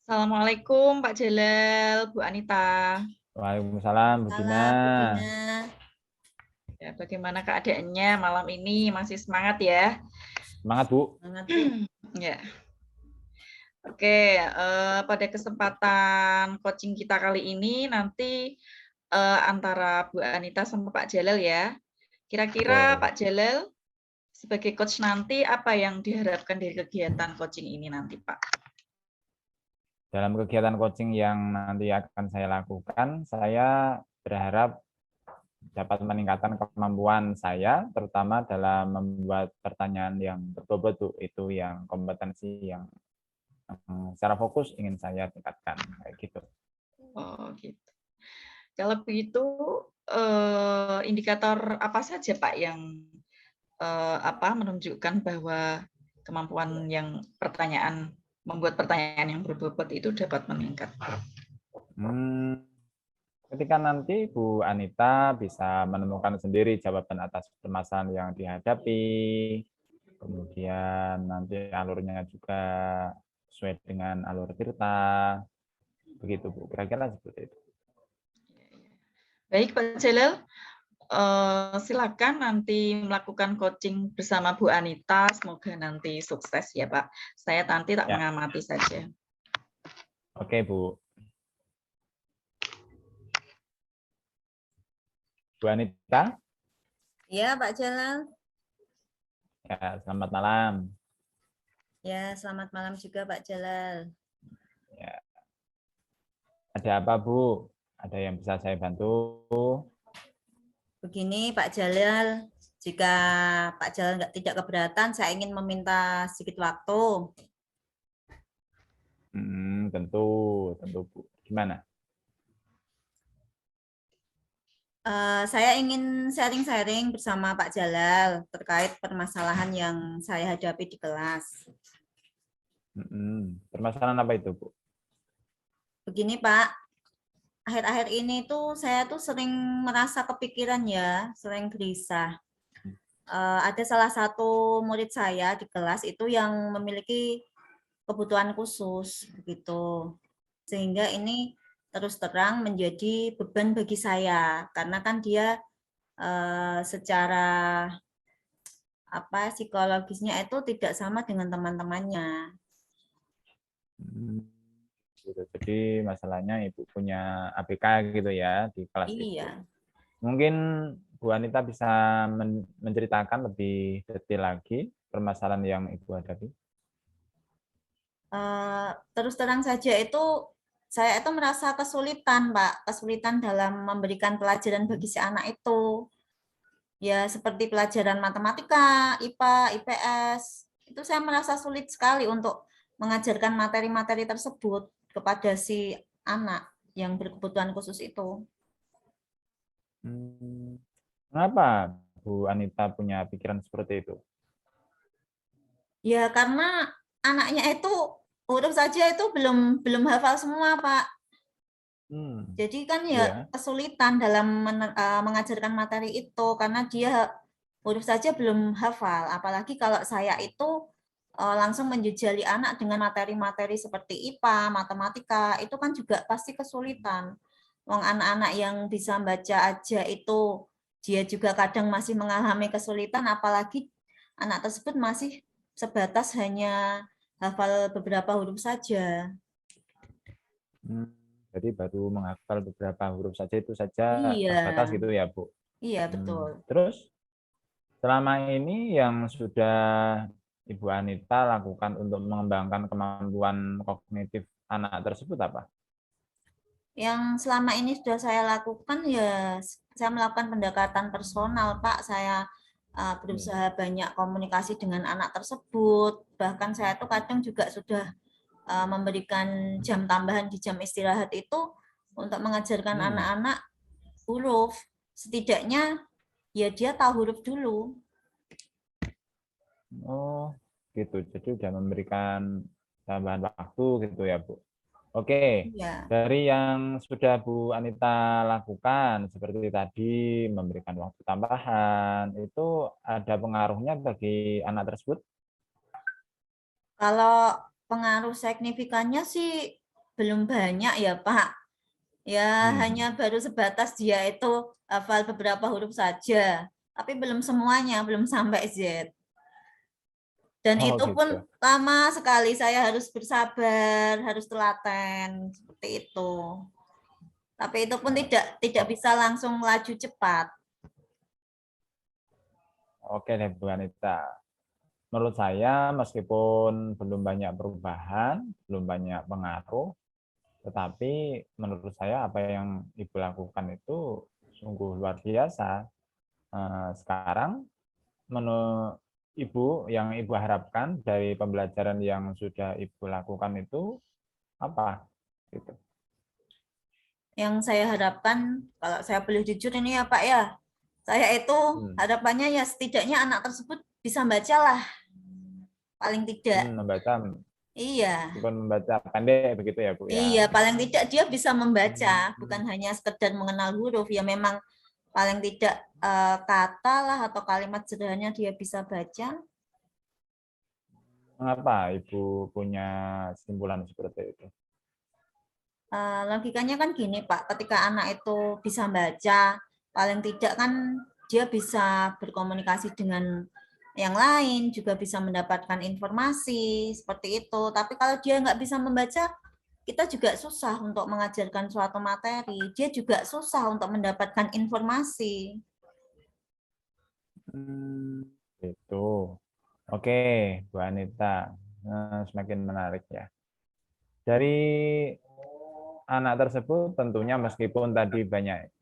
Assalamualaikum Pak Jalal, Bu Anita. Waalaikumsalam, Bu Dina. Bu Dina. Ya, bagaimana keadaannya malam ini? Masih semangat ya? Semangat, Bu. Semangat, Bu. Ya. Oke, pada kesempatan coaching kita kali ini nanti antara Bu Anita sama Pak Jalal ya. Kira-kira Pak Jalal sebagai coach nanti apa yang diharapkan dari kegiatan coaching ini nanti, Pak? Dalam kegiatan coaching yang nanti akan saya lakukan, saya berharap dapat meningkatkan kemampuan saya, terutama dalam membuat pertanyaan yang berbobot, Bu. Itu yang kompetensi yang secara fokus ingin saya tingkatkan, kayak gitu. Oh, gitu. Kalau begitu, indikator apa saja Pak yang menunjukkan bahwa kemampuan yang membuat pertanyaan yang berbobot itu dapat meningkat? Ketika nanti Bu Anita bisa menemukan sendiri jawaban atas permasalahan yang dihadapi, kemudian nanti alurnya juga sesuai dengan alur Tirta, begitu Bu, kira-kira seperti itu. Baik Pak Jalal, silakan nanti melakukan coaching bersama Bu Anita, semoga nanti sukses ya Pak. Saya nanti tak mengamati saja. Oke Bu. Bu Anita? Ya Pak Jalal. Ya, selamat malam. Ya, selamat malam juga Pak Jalal. Ya. Ada apa Bu? Ada yang bisa saya bantu? Begini Pak Jalal, jika Pak Jalal tidak keberatan, saya ingin meminta sedikit waktu. Tentu Bu. Gimana? Saya ingin sharing-sharing bersama Pak Jalal terkait permasalahan yang saya hadapi di kelas. Permasalahan apa itu, Bu? Begini Pak, akhir-akhir ini saya sering merasa kepikiran ya, sering gelisah. Ada salah satu murid saya di kelas itu yang memiliki kebutuhan khusus begitu, sehingga ini terus terang menjadi beban bagi saya karena kan dia secara psikologisnya itu tidak sama dengan teman-temannya. Gitu. Jadi masalahnya Ibu punya ABK gitu ya di kelas itu. Mungkin Bu Anita bisa menceritakan lebih detail lagi permasalahan yang Ibu hadapi. Terus terang saja saya merasa kesulitan, Pak, kesulitan dalam memberikan pelajaran bagi si anak itu. Ya seperti pelajaran matematika, IPA, IPS, itu saya merasa sulit sekali untuk mengajarkan materi-materi tersebut kepada si anak yang berkebutuhan khusus itu. Kenapa Bu Anita punya pikiran seperti itu? Ya karena anaknya itu huruf saja itu belum hafal semua, Pak. Jadi kan ya kesulitan dalam mengajarkan materi itu karena dia huruf saja belum hafal. Apalagi kalau saya itu langsung menjejali anak dengan materi-materi seperti IPA, matematika, itu kan juga pasti kesulitan. Wong anak-anak yang bisa baca aja itu dia juga kadang masih mengalami kesulitan, apalagi anak tersebut masih sebatas hanya hafal beberapa huruf saja. Jadi baru menghafal beberapa huruf saja itu saja terbatas gitu ya, Bu? Iya, betul. Terus selama ini yang sudah Ibu Anita lakukan untuk mengembangkan kemampuan kognitif anak tersebut apa? Yang selama ini sudah saya lakukan ya saya melakukan pendekatan personal, Pak. Saya berusaha banyak komunikasi dengan anak tersebut. Bahkan saya kadang juga sudah memberikan jam tambahan di jam istirahat itu untuk mengajarkan anak-anak huruf. Setidaknya ya dia tahu huruf dulu. Oh, gitu. Jadi sudah memberikan tambahan waktu gitu ya, Bu. Oke, dari yang sudah Bu Anita lakukan, seperti tadi memberikan waktu tambahan, itu ada pengaruhnya bagi anak tersebut? Kalau pengaruh signifikannya sih belum banyak ya, Pak. Ya, hanya baru sebatas dia itu hafal beberapa huruf saja. Tapi belum semuanya, belum sampai Z. Dan Oh itu pun gitu. lama sekali, saya harus bersabar, harus telaten, seperti itu. Tapi itu pun tidak bisa langsung laju cepat. Oke deh Bu Anita. Menurut saya meskipun belum banyak perubahan, belum banyak pengaruh, tetapi menurut saya apa yang Ibu lakukan itu sungguh luar biasa. Sekarang menurut Ibu, yang Ibu harapkan dari pembelajaran yang sudah Ibu lakukan itu apa? Gitu. Yang saya harapkan, kalau saya boleh jujur ini ya Pak ya, saya itu harapannya ya setidaknya anak tersebut bisa baca lah, paling tidak. Membaca, Iya. meskipun membaca pendek begitu ya Bu ya. Iya, paling tidak dia bisa membaca, bukan hanya sekedar mengenal huruf. Ya memang paling tidak kata lah atau kalimat sederhana dia bisa baca. Mengapa Ibu punya kesimpulan seperti itu? Logikanya kan gini Pak, ketika anak itu bisa baca, paling tidak kan dia bisa berkomunikasi dengan yang lain, juga bisa mendapatkan informasi, seperti itu. Tapi kalau dia nggak bisa membaca, kita juga susah untuk mengajarkan suatu materi. Dia juga susah untuk mendapatkan informasi. Itu. Oke, Bu Anita. Semakin menarik ya. Dari anak tersebut tentunya meskipun tadi banyak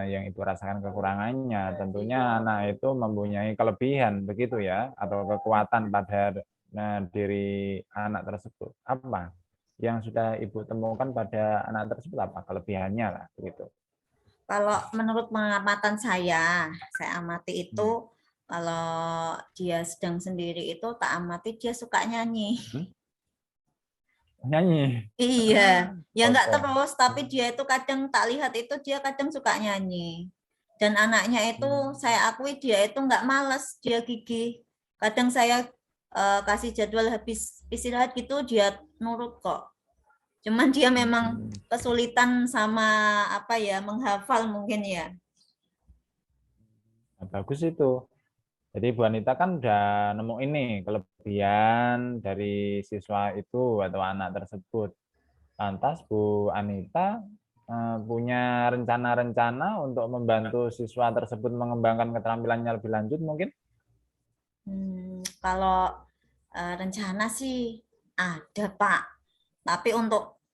yang Ibu rasakan kekurangannya, tentunya anak itu mempunyai kelebihan begitu ya, atau kekuatan pada diri anak tersebut. Apa yang sudah Ibu temukan pada anak tersebut, apa kelebihannya lah begitu? Kalau menurut pengamatan saya amati itu kalau dia sedang sendiri itu tak amati dia suka nyanyi. Nyanyi. Iya, ya nggak Oke. terus, tapi dia itu kadang tak lihat itu dia kadang suka nyanyi. Dan anaknya itu saya akui dia itu nggak males, dia gigih. Kadang saya kasih jadwal habis istirahat gitu dia nurut kok. Cuman dia memang kesulitan sama apa ya menghafal mungkin ya. Nah, bagus itu. Jadi Bu Anita kan udah nemu ini kelebihan dari siswa itu atau anak tersebut. Lantas Bu Anita punya rencana-rencana untuk membantu siswa tersebut mengembangkan keterampilannya lebih lanjut mungkin? Kalau rencana sih ada Pak. Tapi untuk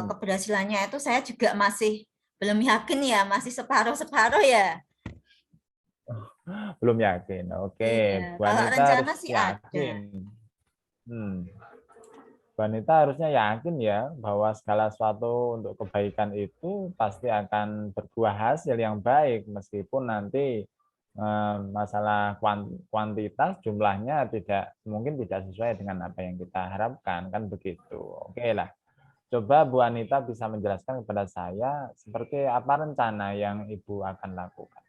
keberhasilannya itu saya juga masih belum yakin ya, masih separuh-separuh ya. Belum yakin. Oke, Iya, Bu kalau Anita harus rencana sih ada. yakin. Bu Anita harusnya yakin ya bahwa segala sesuatu untuk kebaikan itu pasti akan berbuah hasil yang baik meskipun nanti masalah kuantitas jumlahnya mungkin tidak sesuai dengan apa yang kita harapkan kan begitu. Oke lah. Coba Bu Anita bisa menjelaskan kepada saya seperti apa rencana yang Ibu akan lakukan.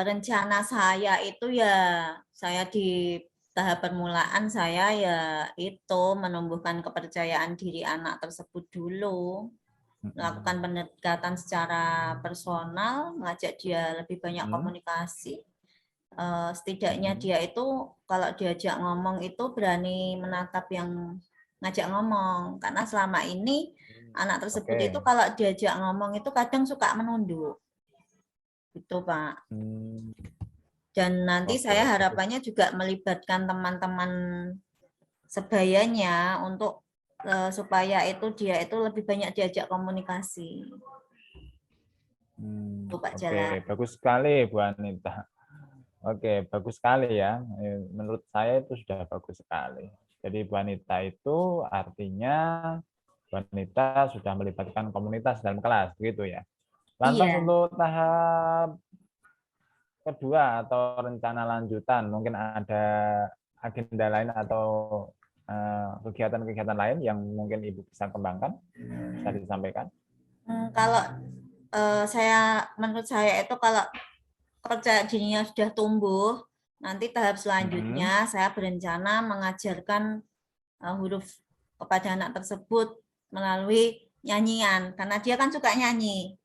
Rencana saya itu ya saya di tahap permulaan saya ya itu menumbuhkan kepercayaan diri anak tersebut dulu, melakukan pendekatan secara personal, mengajak dia lebih banyak komunikasi. Setidaknya dia itu kalau diajak ngomong itu berani menatap yang ngajak ngomong, karena selama ini anak tersebut itu kalau diajak ngomong itu kadang suka menunduk. Gitu, Pak. Dan nanti saya harapannya juga melibatkan teman-teman sebayanya untuk supaya itu dia itu lebih banyak diajak komunikasi. Pak Jala. Bagus sekali Bu Anita. Oke, bagus sekali ya. Menurut saya itu sudah bagus sekali. Jadi Bu Anita itu artinya Bu Anita sudah melibatkan komunitas dalam kelas, begitu ya. Lantas untuk tahap kedua atau rencana lanjutan, mungkin ada agenda lain atau kegiatan-kegiatan lain yang mungkin Ibu bisa kembangkan, bisa disampaikan? Kalau menurut saya itu kalau kepercayaan dirinya sudah tumbuh, Nanti tahap selanjutnya saya berencana mengajarkan huruf kepada anak tersebut melalui nyanyian, karena dia kan suka nyanyi.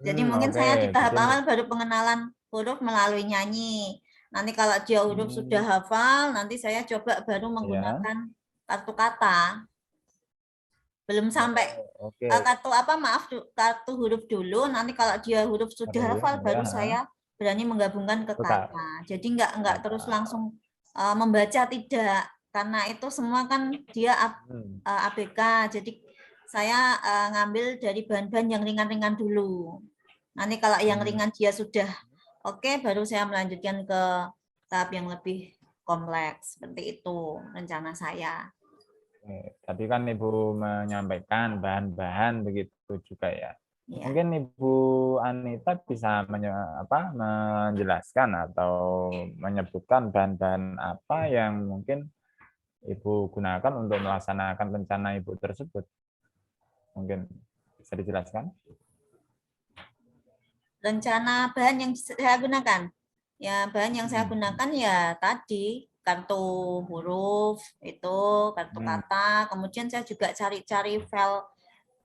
Jadi mungkin saya di tahap awal baru pengenalan huruf melalui nyanyi. Nanti kalau dia huruf sudah hafal, nanti saya coba baru menggunakan kartu kata. Belum sampai kartu kartu huruf dulu. Nanti kalau dia huruf sudah hafal, baru saya berani menggabungkan ke kata. Jadi enggak terus langsung membaca, tidak. Karena itu semua kan dia ABK. Jadi saya ngambil dari bahan-bahan yang ringan-ringan dulu. Nanti kalau yang ringan dia sudah oke, baru saya melanjutkan ke tahap yang lebih kompleks. Seperti itu rencana saya. Tadi kan Ibu menyampaikan bahan-bahan begitu juga ya. Mungkin Ibu Anita bisa menjelaskan atau menyebutkan bahan-bahan apa yang mungkin Ibu gunakan untuk melaksanakan rencana Ibu tersebut. Mungkin bisa dijelaskan? Rencana bahan yang saya gunakan? Ya, bahan yang saya gunakan ya tadi, kartu huruf, itu kartu kata. Kemudian saya juga cari-cari file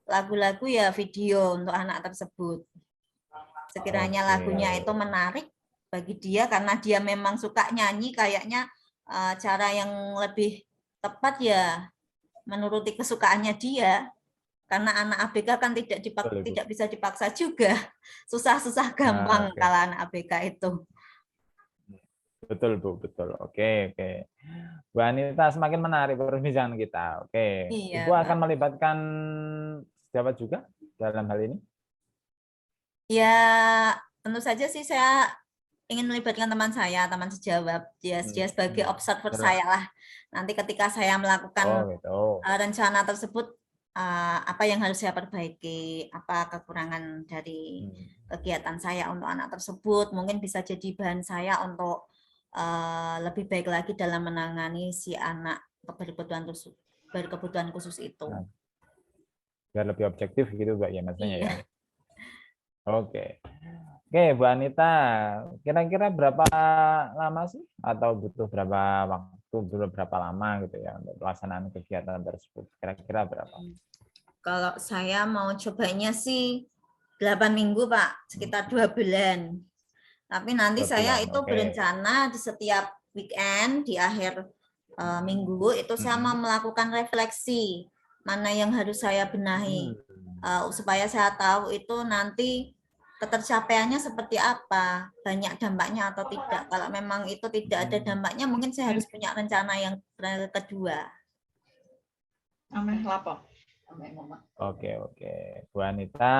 lagu-lagu ya, video untuk anak tersebut. Sekiranya lagunya itu menarik bagi dia, karena dia memang suka nyanyi, kayaknya cara yang lebih tepat ya menuruti kesukaannya dia. Karena anak ABK kan tidak bisa dipaksa juga. Susah-susah gampang kalau anak ABK itu. Betul, Bu, betul. Oke. Bu Anita, semakin menarik perbincangan kita. Oke. Iya, Ibu akan melibatkan sejawat juga dalam hal ini? Ya, tentu saja sih saya ingin melibatkan teman saya, teman sejawat. Dia sebagai observer saya lah. Nanti ketika saya melakukan rencana tersebut, apa yang harus saya perbaiki, apa kekurangan dari kegiatan saya untuk anak tersebut, mungkin bisa jadi bahan saya untuk lebih baik lagi dalam menangani si anak berkebutuhan khusus itu. Biar lebih objektif gitu, Mbak, ya maksudnya ya. Oke, Bu Anita, kira-kira berapa lama sih atau butuh berapa waktu, berapa lama gitu ya untuk pelaksanaan kegiatan tersebut? Kira-kira berapa? Kalau saya mau cobanya sih 8 minggu, Pak, sekitar 2 bulan. Tapi nanti saya itu berencana di setiap weekend, di akhir minggu, itu saya mau melakukan refleksi. Mana yang harus saya benahi. Supaya saya tahu itu nanti ketercapaiannya seperti apa. Banyak dampaknya atau tidak. Kalau memang itu tidak ada dampaknya, mungkin saya harus punya rencana yang kedua. Oke. Bu Anita,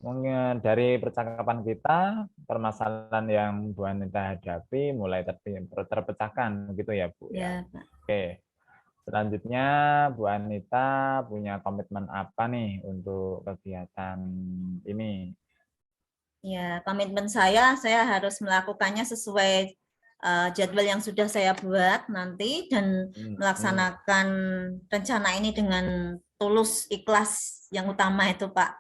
mungkin dari percakapan kita, permasalahan yang Bu Anita hadapi mulai terpecahkan gitu ya, Bu ya. Oke. Selanjutnya Bu Anita punya komitmen apa nih untuk kegiatan ini? Ya, komitmen saya harus melakukannya sesuai jadwal yang sudah saya buat nanti dan melaksanakan rencana ini dengan tulus, ikhlas yang utama itu, Pak.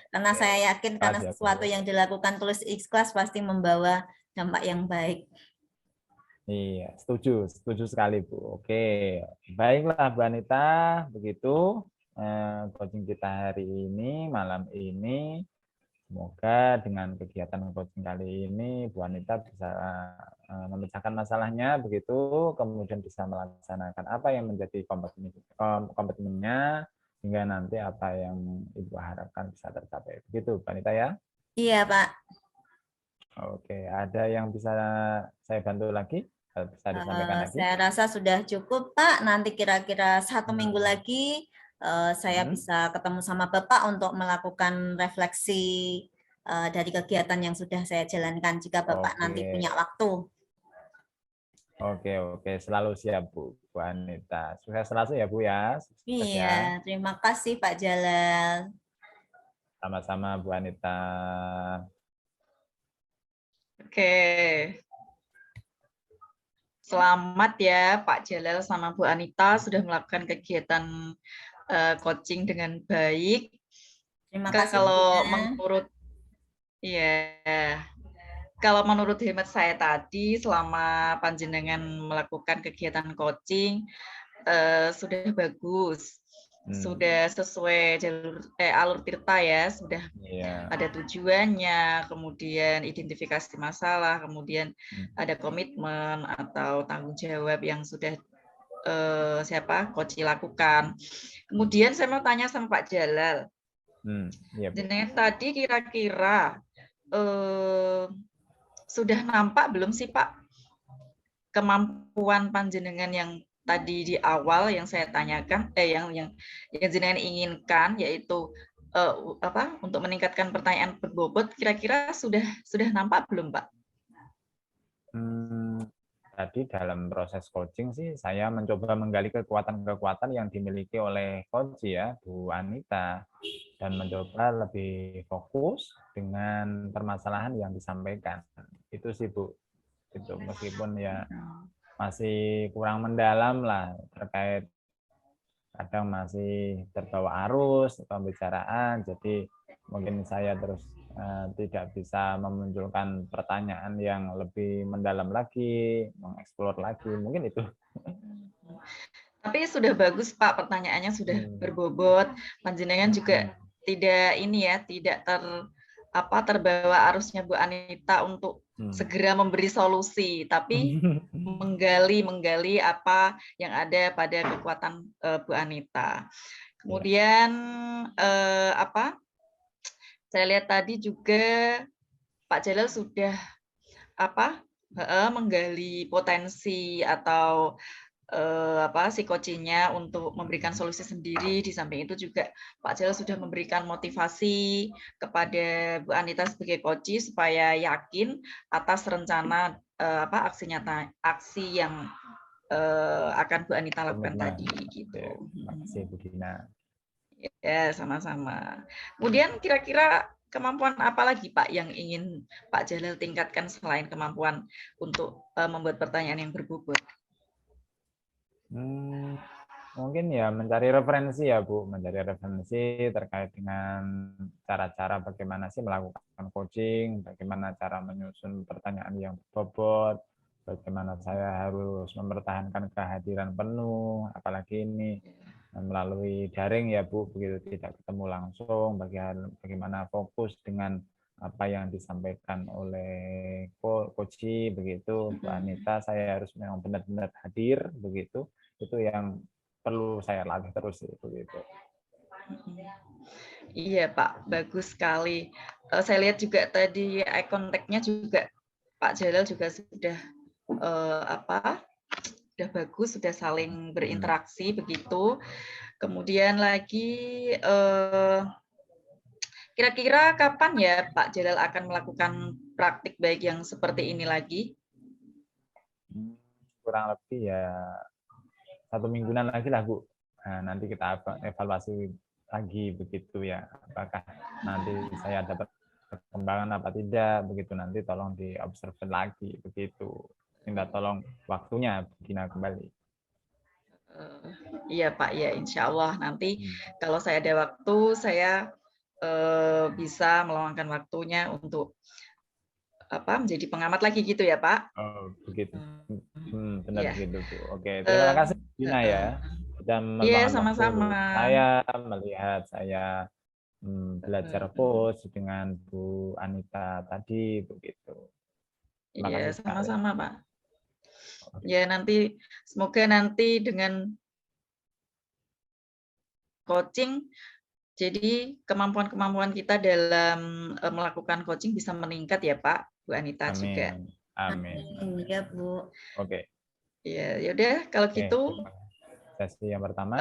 Karena saya yakin karena sesuatu yang dilakukan tulus ikhlas pasti membawa dampak yang baik. Iya, setuju sekali, Bu. Oke, baiklah Bu Anita, begitu coaching kita hari ini, malam ini. Semoga dengan kegiatan coaching kali ini Bu Anita bisa memecahkan masalahnya begitu, kemudian bisa melaksanakan apa yang menjadi komitmennya hingga nanti apa yang Ibu harapkan bisa tercapai. Begitu Bu Anita ya? Iya, Pak. Oke, ada yang bisa saya bantu lagi? Bisa disampaikan lagi? Saya rasa sudah cukup, Pak. Nanti kira-kira 1 minggu lagi saya bisa ketemu sama Bapak untuk melakukan refleksi dari kegiatan yang sudah saya jalankan jika Bapak nanti punya waktu. Oke, selalu siap Bu Anita. Sukses selalu ya Bu ya. Iya, terima kasih Pak Jalal. Sama-sama Bu Anita. Oke. Selamat ya Pak Jalal sama Bu Anita sudah melakukan kegiatan coaching dengan baik. Terima kasih. Kalau menurut kalau menurut hemat saya tadi, selama panjenengan melakukan kegiatan coaching, sudah bagus. Sudah sesuai jalur alur tirta ya, sudah ada tujuannya, kemudian identifikasi masalah, kemudian ada komitmen atau tanggung jawab yang sudah coach lakukan. Kemudian saya mau tanya sama Pak Jalal. Jenengan tadi kira-kira sudah nampak belum sih Pak kemampuan panjenengan yang tadi di awal yang saya tanyakan, yang jenengan inginkan, yaitu untuk meningkatkan pertanyaan berbobot, kira-kira sudah nampak belum, Pak? Tadi dalam proses coaching sih saya mencoba menggali kekuatan-kekuatan yang dimiliki oleh coach ya, Bu Anita, dan mencoba lebih fokus dengan permasalahan yang disampaikan. Itu sih Bu. Itu meskipun ya masih kurang mendalam lah terkait, kadang masih terbawa arus pembicaraan, jadi mungkin saya terus tidak bisa memunculkan pertanyaan yang lebih mendalam lagi, mengeksplor lagi, mungkin itu. Tapi sudah bagus Pak, pertanyaannya sudah berbobot, panjenengan juga tidak terbawa arusnya Bu Anita untuk segera memberi solusi, tapi menggali apa yang ada pada kekuatan Bu Anita. Kemudian saya lihat tadi juga Pak Jalal sudah menggali potensi atau si coaching-nya untuk memberikan solusi sendiri. Di samping itu juga Pak Jalal sudah memberikan motivasi kepada Bu Anita sebagai coach supaya yakin atas rencana aksi yang akan Bu Anita lakukan tadi gitu. Terima kasih Bu Dina. Ya, sama-sama. Kemudian kira-kira kemampuan apa lagi Pak yang ingin Pak Jalal tingkatkan selain kemampuan untuk membuat pertanyaan yang berbobot? Mungkin ya mencari referensi ya Bu, mencari referensi terkait dengan cara-cara bagaimana sih melakukan coaching, bagaimana cara menyusun pertanyaan yang berbobot, bagaimana saya harus mempertahankan kehadiran penuh, apalagi ini melalui daring ya Bu, begitu tidak ketemu langsung, bagaimana fokus dengan apa yang disampaikan oleh coach begitu, Bu Anita, saya harus memang benar-benar hadir begitu. Itu yang perlu saya latih terus begitu. Iya Pak, bagus sekali. Saya lihat juga tadi eye contact-nya juga Pak Jalal juga sudah sudah bagus, sudah saling berinteraksi begitu. Kemudian lagi kira-kira kapan ya Pak Jalal akan melakukan praktik baik yang seperti ini lagi? Kurang lebih ya 1 mingguan lagi lah Bu. Nah, nanti kita evaluasi lagi begitu ya. Apakah nanti saya dapat perkembangan apa tidak begitu, nanti tolong diobservasi lagi begitu. Minta tolong waktunya Dina kembali. Iya Pak, ya insya Allah nanti kalau saya ada waktu saya bisa meluangkan waktunya untuk menjadi pengamat lagi gitu ya Pak. Oh begitu, benar begitu Bu. Oke, terima kasih Dina ya sudah meluangkan waktu saya melihat saya belajar coach dengan Bu Anita tadi begitu. Iya sama-sama Pak. Ya nanti semoga nanti dengan coaching jadi kemampuan kita dalam melakukan coaching bisa meningkat ya Pak, Bu Anita. Amin. Juga. Amin. Iya Bu. Oke. Ya, yaudah kalau gitu. Sesi yang pertama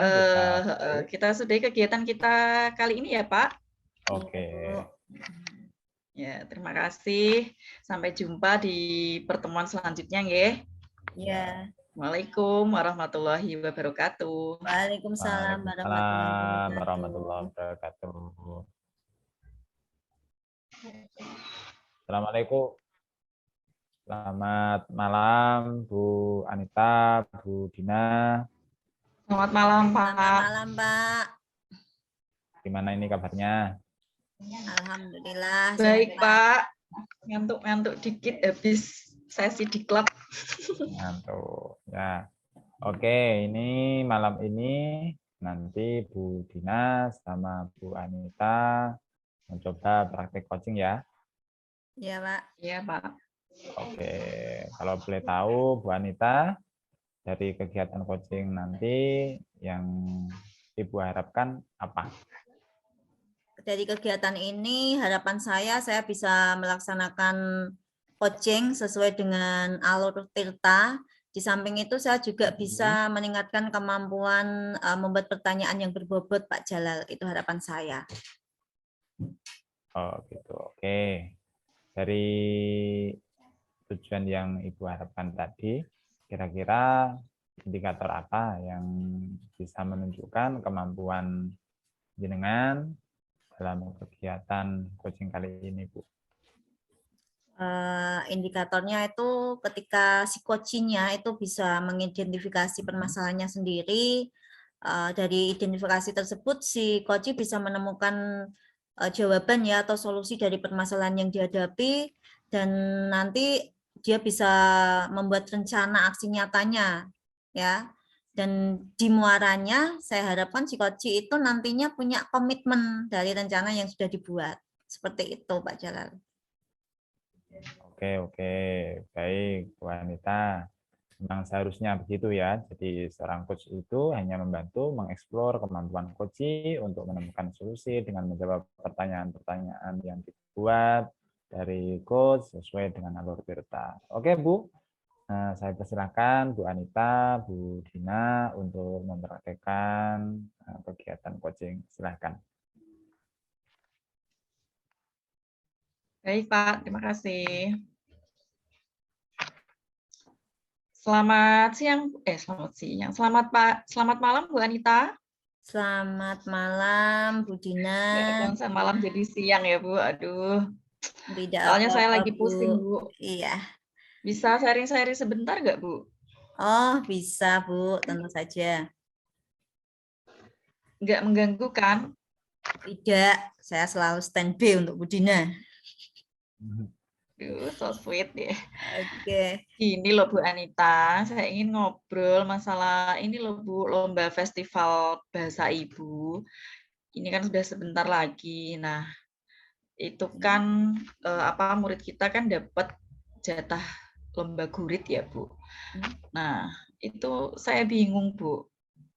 kita sudahi kegiatan kita kali ini ya Pak. Oke. Ya, terima kasih. Sampai jumpa di pertemuan selanjutnya nggih. Ya. Assalamualaikum warahmatullahi wabarakatuh. Waalaikumsalam warahmatullahi wabarakatuh. Assalamualaikum. Selamat malam Bu Anita, Bu Dina. Selamat malam Pak. Selamat malam Pak. Gimana ini kabarnya? Alhamdulillah. Baik Pak. Ngantuk-ngantuk dikit habis sesi di klub. Ngantuk. Ya. Oke, ini malam ini nanti Bu Dina sama Bu Anita mencoba praktek coaching ya. Ya, Pak. Iya, Pak. Oke, kalau boleh tahu Bu Anita, dari kegiatan coaching nanti yang Ibu harapkan apa? Dari kegiatan ini harapan saya bisa melaksanakan coaching sesuai dengan alur Tirta. Di samping itu saya juga bisa meningkatkan kemampuan membuat pertanyaan yang berbobot, Pak Jalal. Itu harapan saya. Oh gitu, oke. Dari tujuan yang Ibu harapkan tadi, kira-kira indikator apa yang bisa menunjukkan kemampuan jenengan dalam kegiatan coaching kali ini, Bu? Indikatornya itu ketika si coachingnya itu bisa mengidentifikasi permasalahannya sendiri. Dari identifikasi tersebut si coach bisa menemukan jawaban ya atau solusi dari permasalahan yang dihadapi, dan nanti dia bisa membuat rencana aksi nyatanya ya. Dan di muaranya saya harapkan si coach itu nantinya punya komitmen dari rencana yang sudah dibuat. Seperti itu, Pak Jalal. Oke, baik, Bu Anita. Memang seharusnya begitu ya. Jadi seorang coach itu hanya membantu mengeksplor kemampuan coach untuk menemukan solusi dengan menjawab pertanyaan-pertanyaan yang dibuat dari coach sesuai dengan alur Tirta. Oke, Bu. Nah, saya persilakan Bu Anita, Bu Dina untuk mempraktekkan kegiatan coaching. Silakan. Baik, Pak. Terima kasih. Selamat siang. Selamat siang. Selamat malam, Bu Anita. Selamat malam, Bu Dina. Konsen malam jadi siang ya, Bu. Aduh. Tidak Soalnya apa-apa, saya lagi Bu. pusing, Bu. Iya. Bisa sharing-sharing sebentar nggak, Bu? Oh, bisa, Bu. Tentu saja. Nggak mengganggu kan? Tidak. Saya selalu standby untuk Bu Dina. Aduh, so sweet ya. Oke. Gini loh Bu Anita, saya ingin ngobrol masalah ini loh Bu, lomba festival bahasa Ibu. Ini kan sudah sebentar lagi. Nah, itu kan murid kita kan dapat jatah lomba gurit ya Bu. Nah, itu saya bingung Bu.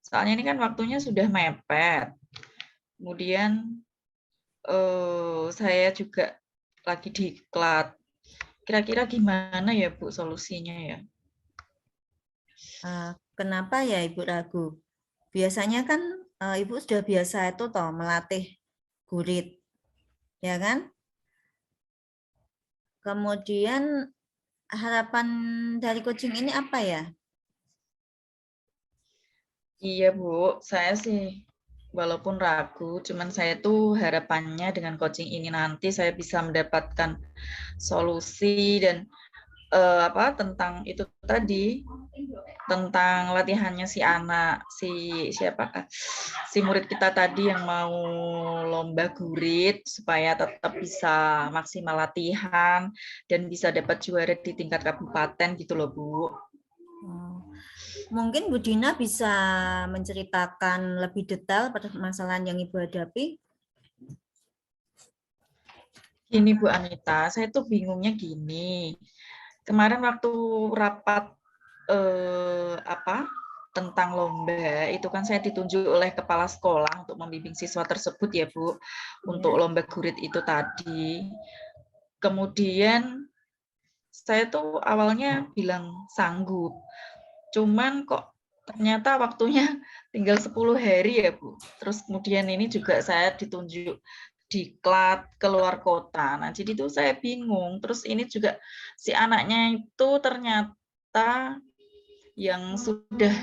Soalnya ini kan waktunya sudah mepet. Kemudian saya juga lagi diklat. Kira-kira gimana ya Bu solusinya ya? Kenapa ya Ibu ragu? Biasanya kan Ibu sudah biasa itu toh melatih gurit, ya kan? Kemudian harapan dari coaching ini apa ya? Iya Bu, saya sih walaupun ragu, cuman saya tuh harapannya dengan coaching ini nanti saya bisa mendapatkan solusi dan tentang itu tadi, tentang latihannya si anak, si murid kita tadi yang mau lomba gurit supaya tetap bisa maksimal latihan dan bisa dapat juara di tingkat kabupaten gitu loh Bu. Mungkin Bu Dina bisa menceritakan lebih detail permasalahan yang Ibu hadapi. Gini Bu Anita, saya tuh bingungnya gini. Kemarin waktu rapat tentang lomba, itu kan saya ditunjuk oleh kepala sekolah untuk membimbing siswa tersebut ya Bu, untuk lomba gurit itu tadi. Kemudian saya tuh awalnya bilang sanggup, cuman kok ternyata waktunya tinggal 10 hari ya Bu. Terus kemudian ini juga saya ditunjuk diklat keluar kota. Nah, jadi itu saya bingung. Terus ini juga si anaknya itu ternyata yang sudah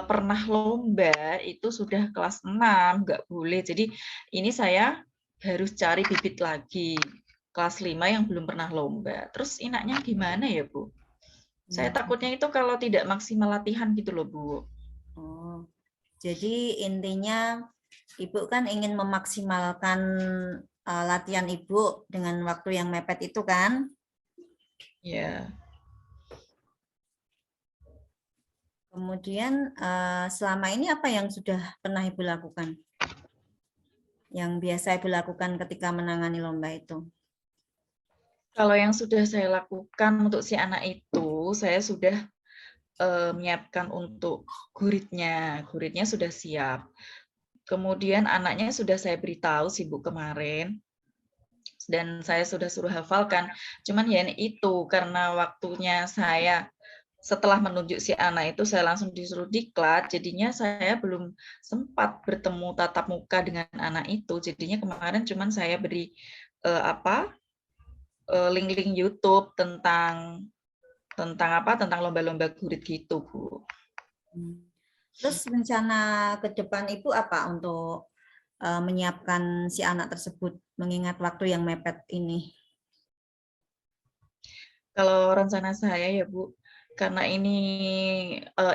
pernah lomba itu sudah kelas 6, nggak boleh. Jadi ini saya harus cari bibit lagi kelas 5 yang belum pernah lomba. Terus enaknya gimana ya, Bu? Saya takutnya itu kalau tidak maksimal latihan gitu loh, Bu. Jadi intinya Ibu kan ingin memaksimalkan latihan Ibu dengan waktu yang mepet itu kan? Ya. Kemudian selama ini apa yang sudah pernah Ibu lakukan? Yang biasa Ibu lakukan ketika menangani lomba itu? Kalau yang sudah saya lakukan untuk si anak itu, saya sudah menyiapkan untuk guritnya. Guritnya sudah siap. Kemudian anaknya sudah saya beritahu sih Bu kemarin. Dan saya sudah suruh hafalkan. Cuman ya itu karena waktunya saya setelah menunjuk si anak itu saya langsung disuruh diklat, jadinya saya belum sempat bertemu tatap muka dengan anak itu. Jadinya kemarin cuman saya beri link-link YouTube tentang lomba-lomba gurit gitu, Bu. Terus rencana ke depan Ibu apa untuk menyiapkan si anak tersebut mengingat waktu yang mepet ini? Kalau rencana saya ya Bu, karena ini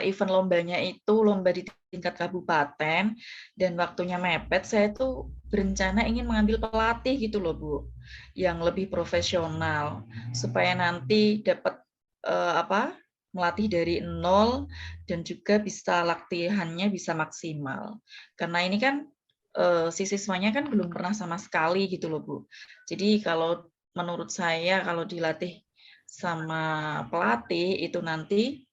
event lombanya itu lomba di tingkat kabupaten dan waktunya mepet, saya tuh berencana ingin mengambil pelatih gitu loh Bu, yang lebih profesional supaya nanti dapat melatih dari nol dan juga bisa latihannya bisa maksimal. Karena ini kan si siswanya kan belum pernah sama sekali gitu loh Bu. Jadi kalau menurut saya kalau dilatih sama pelatih itu nanti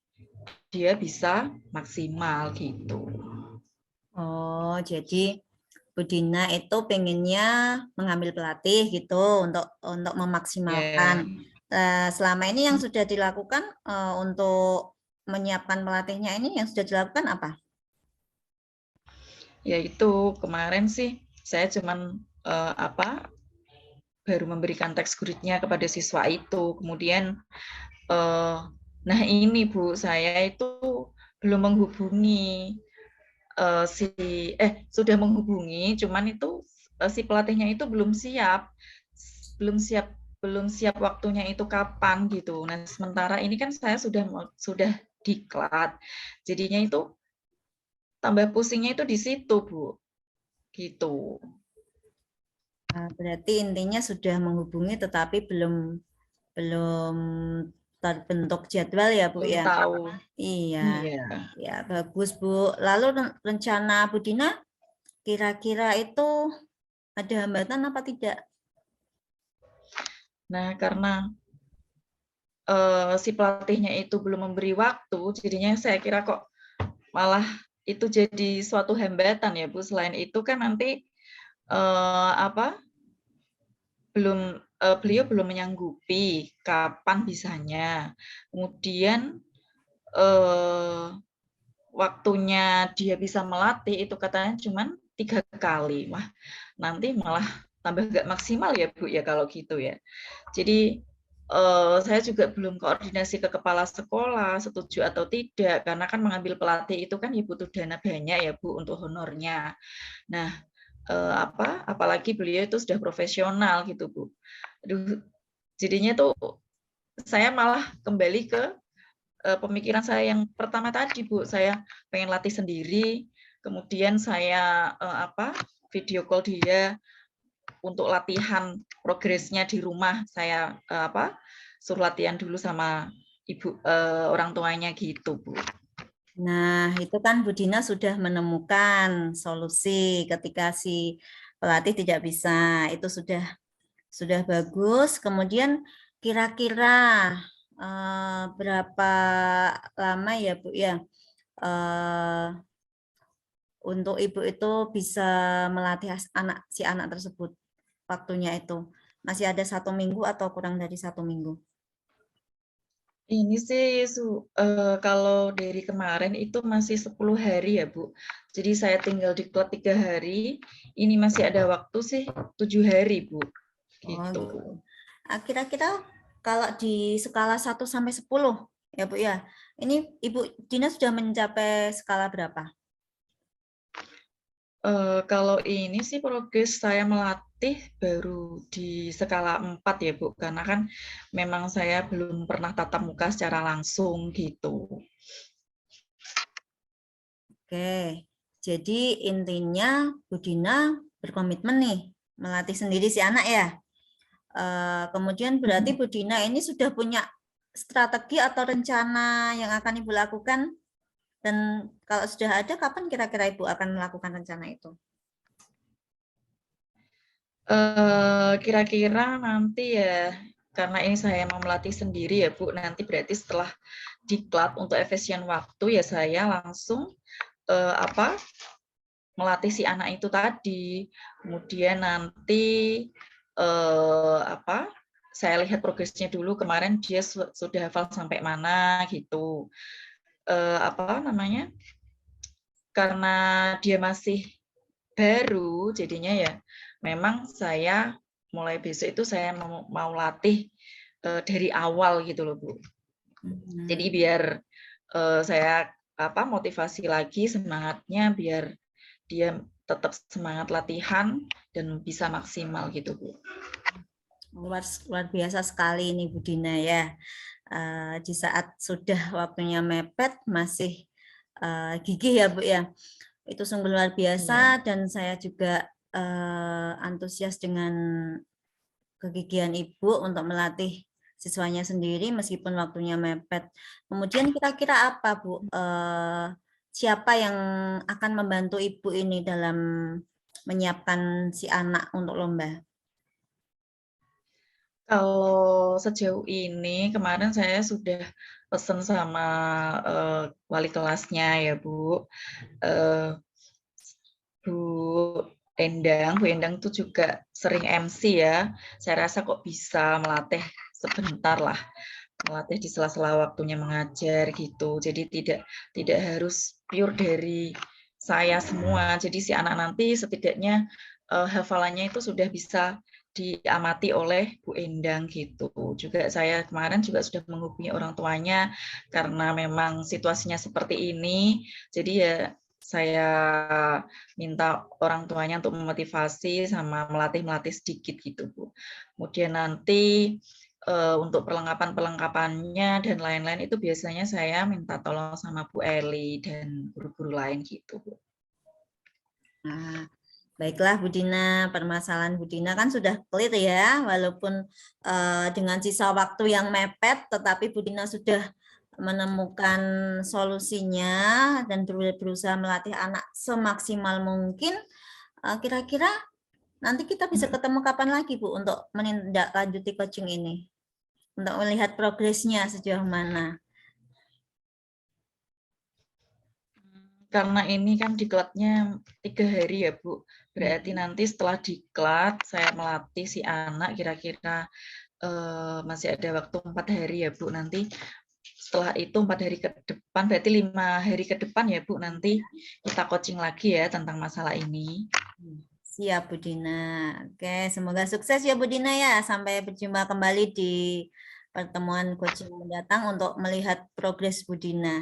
dia bisa maksimal gitu. Oh, jadi Bu Dina itu pengennya mengambil pelatih gitu untuk memaksimalkan. Selama ini yang sudah dilakukan untuk menyiapkan pelatihnya ini yang sudah dilakukan apa? Ya itu kemarin sih saya cuman baru memberikan teks guritnya kepada siswa itu. Kemudian nah ini Bu, saya itu belum menghubungi sudah menghubungi, cuman itu si pelatihnya itu belum siap waktunya itu kapan gitu. Nah, sementara ini kan saya sudah diklat. Jadinya itu tambah pusingnya itu di situ, Bu. Gitu. Berarti intinya sudah menghubungi tetapi belum terbentuk jadwal ya Bu Belum ya? tahu. Iya. Iya. Ya, bagus Bu. Lalu rencana Bu Dina kira-kira itu ada hambatan apa tidak? Nah, karena si pelatihnya itu belum memberi waktu, jadinya saya kira kok malah itu jadi suatu hambatan ya Bu. Selain itu kan nanti beliau belum menyanggupi kapan bisanya. Kemudian waktunya dia bisa melatih itu katanya cuma 3 kali. Wah, nanti malah tambah nggak maksimal ya Bu ya kalau gitu ya. Jadi saya juga belum koordinasi ke kepala sekolah setuju atau tidak karena kan mengambil pelatih itu kan ya butuh dana banyak ya Bu untuk honornya. Nah, apalagi beliau itu sudah profesional gitu Bu. Aduh, jadinya tuh saya malah kembali ke pemikiran saya yang pertama tadi Bu, saya pengen latih sendiri, kemudian saya video call dia untuk latihan progresnya di rumah, saya suruh latihan dulu sama ibu orang tuanya gitu Bu. Nah, itu kan Bu Dina sudah menemukan solusi ketika si pelatih tidak bisa. Itu sudah bagus. Kemudian kira-kira berapa lama ya Bu ya untuk Ibu itu bisa melatih si anak tersebut waktunya itu? Masih ada 1 minggu atau kurang dari 1 minggu? Ini sih kalau dari kemarin itu masih 10 hari ya Bu. Jadi saya tinggal di klub 3 hari, ini masih ada waktu sih 7 hari Bu. Gitu. Kira-kira kalau di skala 1 sampai 10 ya Bu ya. Ini Ibu Dina sudah mencapai skala berapa? Kalau ini sih progres saya melatih baru di skala 4 ya Bu, karena kan memang saya belum pernah tatap muka secara langsung gitu. Oke, jadi intinya Bu Dina berkomitmen nih melatih sendiri si anak ya. Kemudian berarti Bu Dina ini sudah punya strategi atau rencana yang akan Ibu lakukan, dan kalau sudah ada, kapan kira-kira Ibu akan melakukan rencana itu? Kira-kira nanti ya, karena ini saya mau melatih sendiri ya Bu, nanti berarti setelah diklat untuk efisien waktu ya saya langsung melatih si anak itu tadi. Kemudian nanti saya lihat progresnya dulu, kemarin dia sudah hafal sampai mana gitu. Karena dia masih baru, jadinya ya memang saya mulai besok itu saya mau latih dari awal gitu loh Bu. Jadi biar saya motivasi lagi semangatnya, biar dia tetap semangat latihan dan bisa maksimal gitu Bu. Luar biasa sekali ini Bu Dina ya. Di saat sudah waktunya mepet masih gigih ya Bu ya. Itu sungguh luar biasa, dan saya juga antusias dengan kegigihan Ibu untuk melatih siswanya sendiri meskipun waktunya mepet. Kemudian kira-kira apa Bu? Siapa yang akan membantu Ibu ini dalam menyiapkan si anak untuk lomba? Kalau sejauh ini kemarin saya sudah pesan sama wali kelasnya ya Bu. Bu Endang itu juga sering MC ya. Saya rasa kok bisa melatih sebentar lah, melatih di sela-sela waktunya mengajar gitu. Jadi tidak harus pure dari saya semua. Jadi si anak nanti setidaknya hafalannya itu sudah bisa diamati oleh Bu Endang gitu. Juga saya kemarin juga sudah menghubungi orang tuanya karena memang situasinya seperti ini. Jadi ya saya minta orang tuanya untuk memotivasi sama melatih sedikit gitu Bu. Kemudian nanti untuk perlengkapan-perlengkapannya dan lain-lain itu biasanya saya minta tolong sama Bu Eli dan guru-guru lain gitu Bu. Nah, baiklah Bu Dina, permasalahan Bu Dina kan sudah clear ya, walaupun dengan sisa waktu yang mepet, tetapi Bu Dina sudah menemukan solusinya dan berusaha melatih anak semaksimal mungkin. Kira-kira nanti kita bisa ketemu kapan lagi Bu untuk menindaklanjuti coaching ini? Untuk melihat progresnya sejauh mana? Karena ini kan diklatnya 3 hari ya Bu. Berarti nanti setelah diklat saya melatih si anak kira-kira masih ada waktu 4 hari ya Bu. Nanti setelah itu 4 hari ke depan, berarti 5 hari ke depan ya Bu, nanti kita coaching lagi ya tentang masalah ini. Siap Bu Dina. Oke, semoga sukses ya Bu Dina ya. Sampai berjumpa kembali di pertemuan coaching mendatang untuk melihat progres Bu Dina.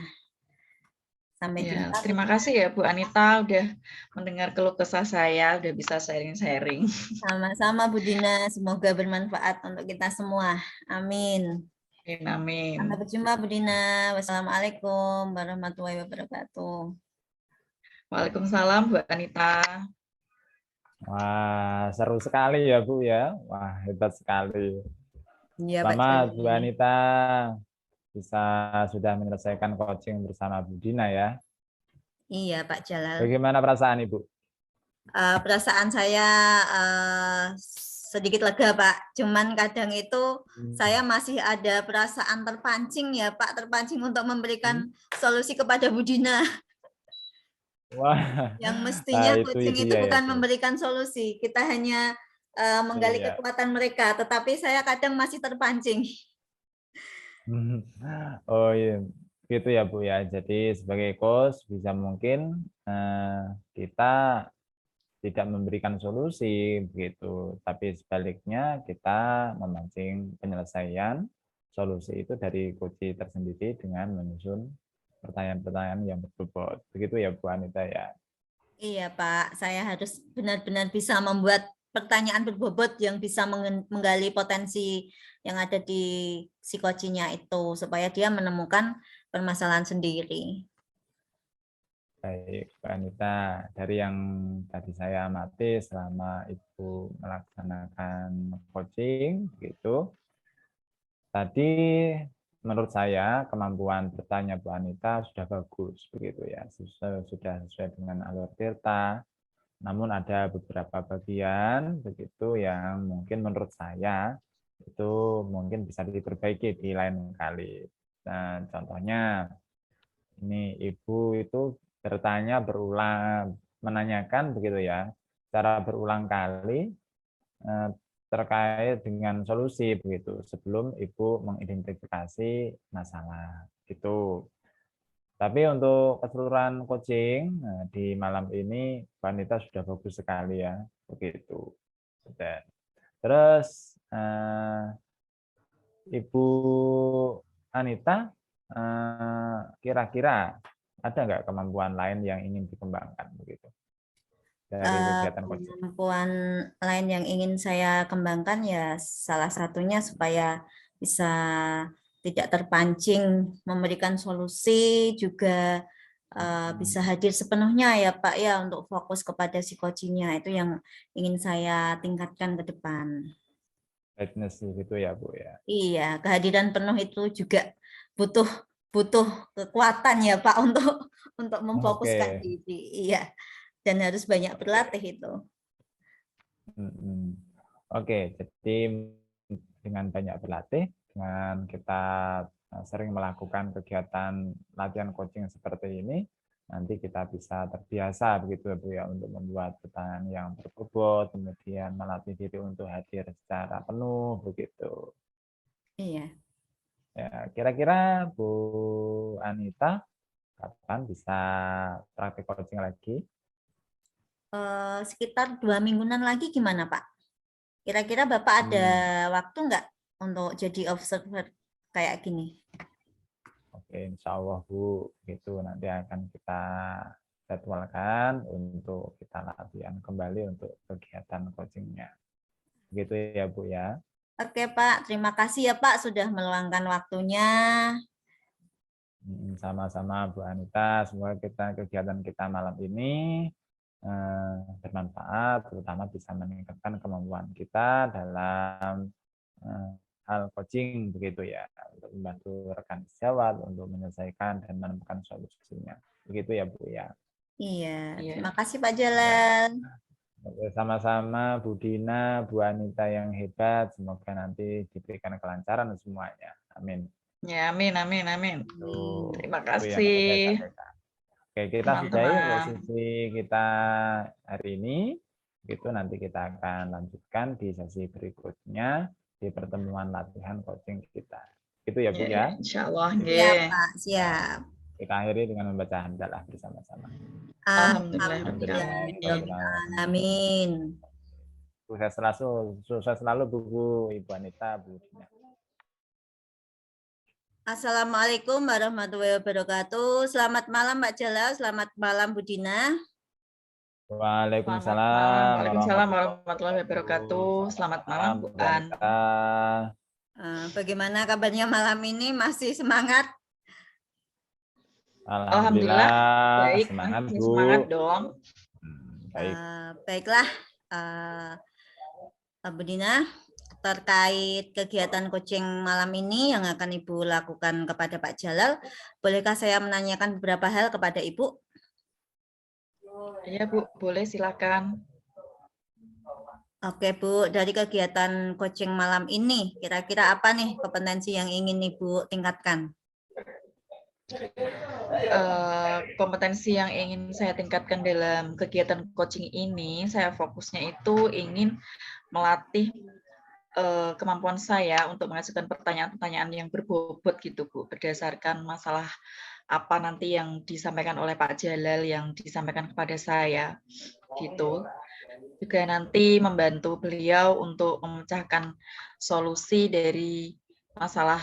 Sampai ya, jumpa. terima kasih ya Bu Anita udah mendengar keluh kesah saya, udah bisa sharing-sharing. Sama-sama Bu Dina, semoga bermanfaat untuk kita semua. Amin. Amin. Sampai berjumpa Bu Dina. Wassalamualaikum warahmatullahi wabarakatuh. Waalaikumsalam Bu Anita. Wah, seru sekali ya Bu ya. Wah, hebat sekali. Ya, Selamat Bu Anita sudah menyelesaikan coaching bersama Bu Dina ya. Iya Pak Jalal. Bagaimana perasaan Ibu? Perasaan saya sedikit lega Pak, cuman kadang itu saya masih ada perasaan terpancing ya Pak, terpancing untuk memberikan solusi kepada Bu Dina. Wah, yang mestinya coaching itu ya, bukan ya, memberikan solusi, kita hanya menggali kekuatan mereka, tetapi saya kadang masih terpancing. Oh iya, gitu ya Bu ya. Jadi sebagai coach bisa mungkin kita tidak memberikan solusi begitu, tapi sebaliknya kita memancing penyelesaian solusi itu dari coach tersendiri dengan menyusun pertanyaan-pertanyaan yang berbobot. Begitu ya Bu Anita ya. Iya Pak, saya harus benar-benar bisa membuat pertanyaan berbobot yang bisa menggali potensi yang ada di si coaching-nya itu supaya dia menemukan permasalahan sendiri. Baik, Mbak Anita, dari yang tadi saya amati selama Ibu melaksanakan coaching, gitu, tadi menurut saya kemampuan bertanya Bu Anita sudah bagus, begitu ya, sudah sesuai dengan alur tirta. Namun ada beberapa bagian begitu yang mungkin menurut saya itu mungkin bisa diperbaiki di lain kali. Nah, contohnya ini Ibu itu bertanya berulang, menanyakan begitu ya, secara berulang kali terkait dengan solusi begitu sebelum Ibu mengidentifikasi masalah gitu. Tapi untuk keseluruhan coaching di malam ini wanita sudah bagus sekali ya begitu. Dan terus Ibu Anita kira-kira ada nggak kemampuan lain yang ingin dikembangkan begitu dari kegiatan coaching? Kemampuan lain yang ingin saya kembangkan ya salah satunya supaya bisa tidak terpancing memberikan solusi, juga bisa hadir sepenuhnya ya Pak ya untuk fokus kepada si coachingnya, itu yang ingin saya tingkatkan ke depan. Fitness gitu ya Bu ya. Iya, kehadiran penuh itu juga butuh butuh kekuatan ya Pak untuk memfokuskan Oke. diri. Iya. Dan harus banyak berlatih itu. Oke, jadi dengan banyak berlatih, dengan kita sering melakukan kegiatan latihan coaching seperti ini, nanti kita bisa terbiasa begitu Bu ya untuk membuat pertanyaan yang berbobot, kemudian melatih diri untuk hadir secara penuh begitu. Iya. Ya, kira-kira Bu Anita kapan bisa praktik coaching lagi? Sekitar 2 mingguan lagi gimana Pak? Kira-kira Bapak ada waktu nggak untuk jadi observer kayak gini? Oke, insya Allah Bu, itu nanti akan kita jadwalkan untuk kita latihan kembali untuk kegiatan coachingnya. Begitu ya Bu ya. Oke Pak, terima kasih ya Pak sudah meluangkan waktunya. Sama-sama Bu Anita, semoga kegiatan kita malam ini bermanfaat, terutama bisa meningkatkan kemampuan kita dalam hal coaching begitu ya, untuk membantu rekan sejawat untuk menyelesaikan dan menemukan solusinya. Begitu ya Bu ya. Iya, terima kasih Pak Jalal. Sama-sama Bu Dina, Bu Anita yang hebat, semoga nanti diberikan kelancaran semuanya. Amin. Ya, amin. Terima kasih. Oke, kita sudahi untuk sesi kita hari ini. Itu nanti kita akan lanjutkan di sesi berikutnya di pertemuan latihan coaching kita. Gitu ya Bu ya. Insya Allah. Siap Pak, siap. Kita akhiri dengan membaca hamdalah bersama-sama. Amin. Sukses selalu Bu Ibu Anita, Bu Dina. Assalamualaikum warahmatullahi wabarakatuh. Selamat malam Mbak Jalal, selamat malam Bu Dina. Waalaikumsalam warahmatullahi wabarakatuh. Selamat malam Bu An. Bagaimana kabarnya malam ini? Masih semangat? Alhamdulillah. Baik, semangat Bu. Semangat dong. Baik. Baiklah, Bu Dina, terkait kegiatan coaching malam ini yang akan Ibu lakukan kepada Pak Jalal, bolehkah saya menanyakan beberapa hal kepada Ibu? Iya Bu, boleh silakan. Oke Bu, dari kegiatan coaching malam ini, kira-kira apa nih kompetensi yang ingin Ibu tingkatkan? Kompetensi yang ingin saya tingkatkan dalam kegiatan coaching ini, saya fokusnya itu ingin melatih kemampuan saya untuk mengajukan pertanyaan-pertanyaan yang berbobot gitu Bu, berdasarkan masalah apa nanti yang disampaikan oleh Pak Jalal yang disampaikan kepada saya gitu. Juga nanti membantu beliau untuk memecahkan solusi dari masalah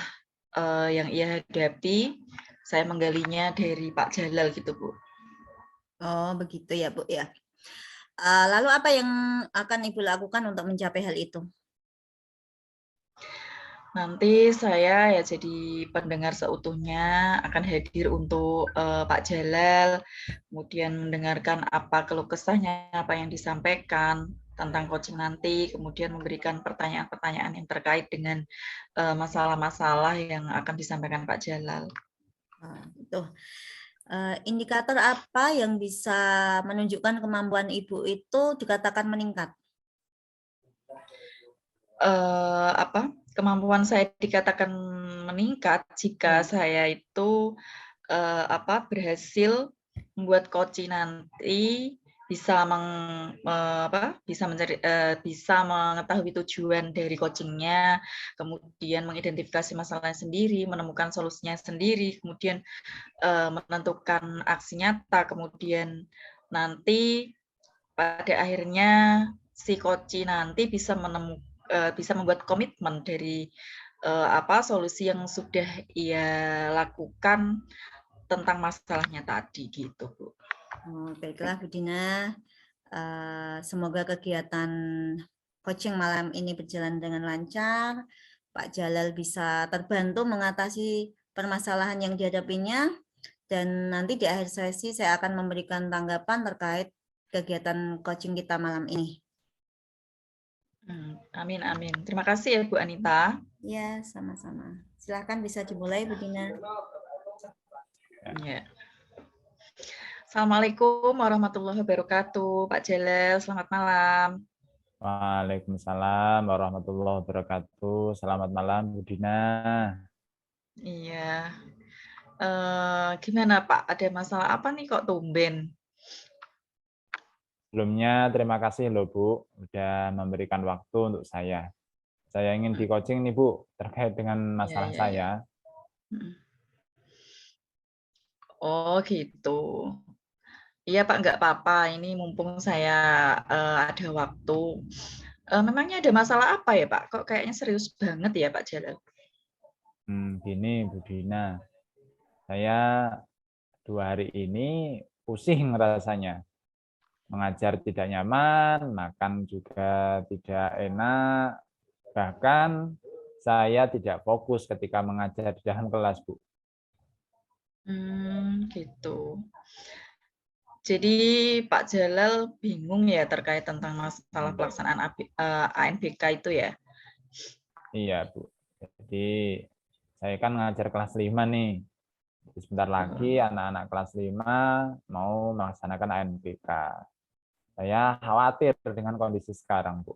yang ia hadapi. Saya menggalinya dari Pak Jalal gitu Bu. Oh begitu ya Bu ya. Lalu apa yang akan Ibu lakukan untuk mencapai hal itu? Nanti saya ya jadi pendengar seutuhnya akan hadir untuk Pak Jalal, kemudian mendengarkan apa keluh kesahnya, apa yang disampaikan tentang coaching nanti, kemudian memberikan pertanyaan-pertanyaan yang terkait dengan masalah-masalah yang akan disampaikan Pak Jalal. Itu indikator apa yang bisa menunjukkan kemampuan Ibu itu dikatakan meningkat? Kemampuan saya dikatakan meningkat jika saya itu berhasil membuat coaching nanti bisa bisa mengetahui tujuan dari coachingnya, kemudian mengidentifikasi masalahnya sendiri, menemukan solusinya sendiri, kemudian menentukan aksi nyata, kemudian nanti pada akhirnya si coach nanti bisa membuat komitmen dari solusi yang sudah ia lakukan tentang masalahnya tadi gitu, Bu. Baiklah Bu Dina, semoga kegiatan coaching malam ini berjalan dengan lancar. Pak Jalal bisa terbantu mengatasi permasalahan yang dihadapinya, dan nanti di akhir sesi saya akan memberikan tanggapan terkait kegiatan coaching kita malam ini. Amin, amin. Terima kasih ya Bu Anita. Ya, sama-sama. Silakan bisa dimulai Bu Dina. Ya. Assalamualaikum warahmatullahi wabarakatuh. Pak Jalal, selamat malam. Waalaikumsalam warahmatullahi wabarakatuh. Selamat malam, Bu Dina. Iya. Gimana Pak? Ada masalah apa nih kok tumben? Sebelumnya terima kasih loh Bu, udah memberikan waktu untuk saya. Saya ingin di coaching nih Bu, terkait dengan masalah saya. Oh gitu. Iya Pak, nggak apa-apa. Ini mumpung saya ada waktu. Memangnya ada masalah apa ya Pak? Kok kayaknya serius banget ya Pak Jalal? Gini Bu Dina, saya 2 hari ini pusing rasanya. Mengajar tidak nyaman, makan juga tidak enak, bahkan saya tidak fokus ketika mengajar di dalam kelas, Bu. Gitu. Jadi Pak Jalal bingung ya terkait tentang masalah pelaksanaan ANBK itu ya? Iya, Bu. Jadi saya kan ngajar kelas 5 nih. Sebentar lagi anak-anak kelas 5 mau melaksanakan ANBK. Saya khawatir dengan kondisi sekarang, Bu.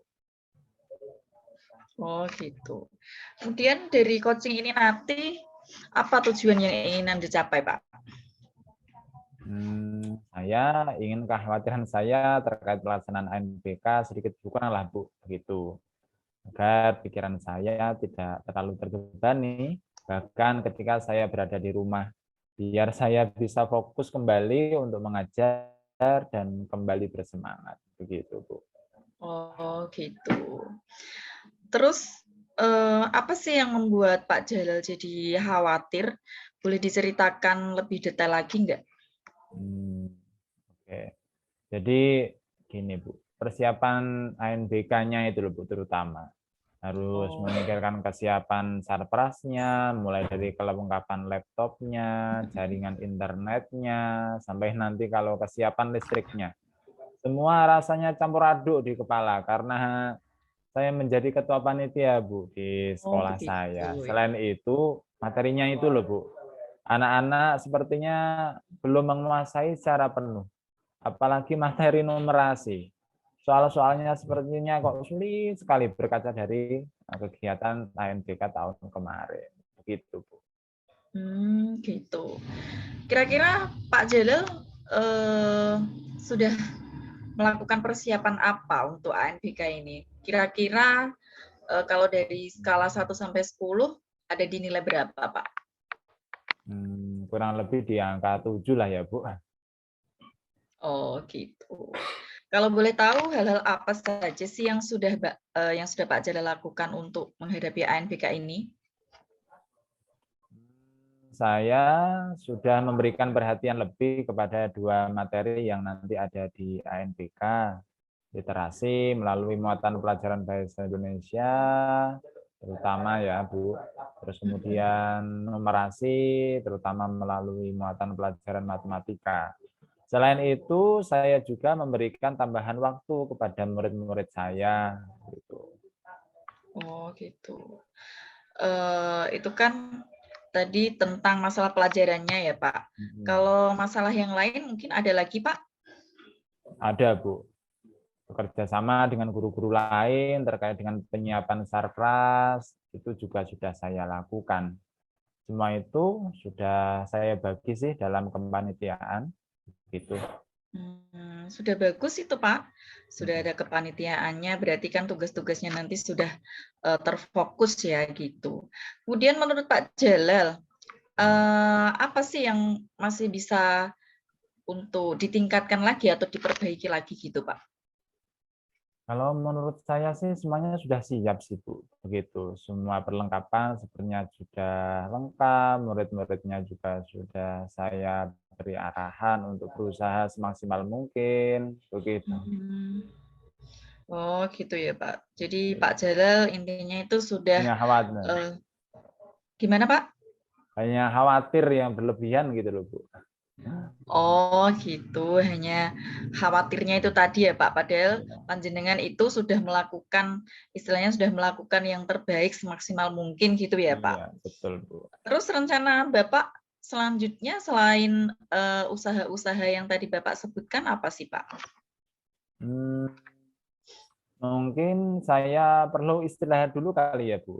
Oh gitu. Kemudian dari coaching ini nanti apa tujuan yang ingin dicapai, Pak? Saya ingin kekhawatiran saya terkait pelaksanaan ANBK sedikit berkurang lah, Bu, begitu. Agar pikiran saya tidak terlalu terbebani, bahkan ketika saya berada di rumah, biar saya bisa fokus kembali untuk mengajar dan kembali bersemangat, begitu, Bu. Oh gitu. Terus apa sih yang membuat Pak Jalal jadi khawatir? Boleh diceritakan lebih detail lagi nggak? Oke. Jadi gini Bu, persiapan ANBK-nya itu loh Bu, terutama harus memikirkan kesiapan sarprasnya, mulai dari kelengkapan laptopnya, jaringan internetnya, sampai nanti kalau kesiapan listriknya. Semua rasanya campur aduk di kepala karena saya menjadi ketua panitia Bu di sekolah saya. Selain itu, materinya itu loh Bu, anak-anak sepertinya belum menguasai secara penuh. Apalagi materi numerasi. Soal-soalnya sepertinya kok sulit sekali berkaca dari kegiatan ANBK tahun kemarin. Begitu, Bu. Gitu. Kira-kira Pak Jalal sudah melakukan persiapan apa untuk ANBK ini? Kira-kira kalau dari skala 1 sampai 10 ada di nilai berapa, Pak? Kurang lebih di angka 7 lah ya, Bu. Oh, gitu. Kalau boleh tahu hal-hal apa saja sih yang sudah Pak Jalal lakukan untuk menghadapi ANBK ini? Saya sudah memberikan perhatian lebih kepada 2 materi yang nanti ada di ANBK, literasi melalui muatan pelajaran bahasa Indonesia, terutama ya Bu. Terus kemudian numerasi, terutama melalui muatan pelajaran matematika. Selain itu, saya juga memberikan tambahan waktu kepada murid-murid saya. Gitu. Oh gitu. Itu kan tadi tentang masalah pelajarannya ya Pak. Kalau masalah yang lain mungkin ada lagi Pak? Ada Bu. Bekerja sama dengan guru-guru lain terkait dengan penyiapan sarkras, itu juga sudah saya lakukan. Semua itu sudah saya bagi sih dalam kepanitiaan. Gitu. Sudah bagus itu Pak. Sudah ada kepanitiaannya, berarti kan tugas-tugasnya nanti sudah terfokus ya gitu. Kemudian menurut Pak Jalal, apa sih yang masih bisa untuk ditingkatkan lagi atau diperbaiki lagi gitu Pak? Kalau menurut saya sih semuanya sudah siap sih Bu. Begitu. Semua perlengkapan sebenarnya sudah lengkap, murid-muridnya juga sudah saya beri arahan untuk berusaha semaksimal mungkin. Begitu. Oh gitu ya Pak. Jadi Pak Jalal intinya itu sudah gimana Pak? Hanya khawatir yang berlebihan gitu loh Bu. Oh gitu, hanya khawatirnya itu tadi ya Pak, padahal panjenengan itu sudah melakukan, istilahnya sudah melakukan yang terbaik semaksimal mungkin gitu ya Pak? Iya, betul Bu. Terus rencana Bapak selanjutnya selain usaha-usaha yang tadi Bapak sebutkan apa sih Pak? Mungkin saya perlu istirahat dulu kali ya Bu.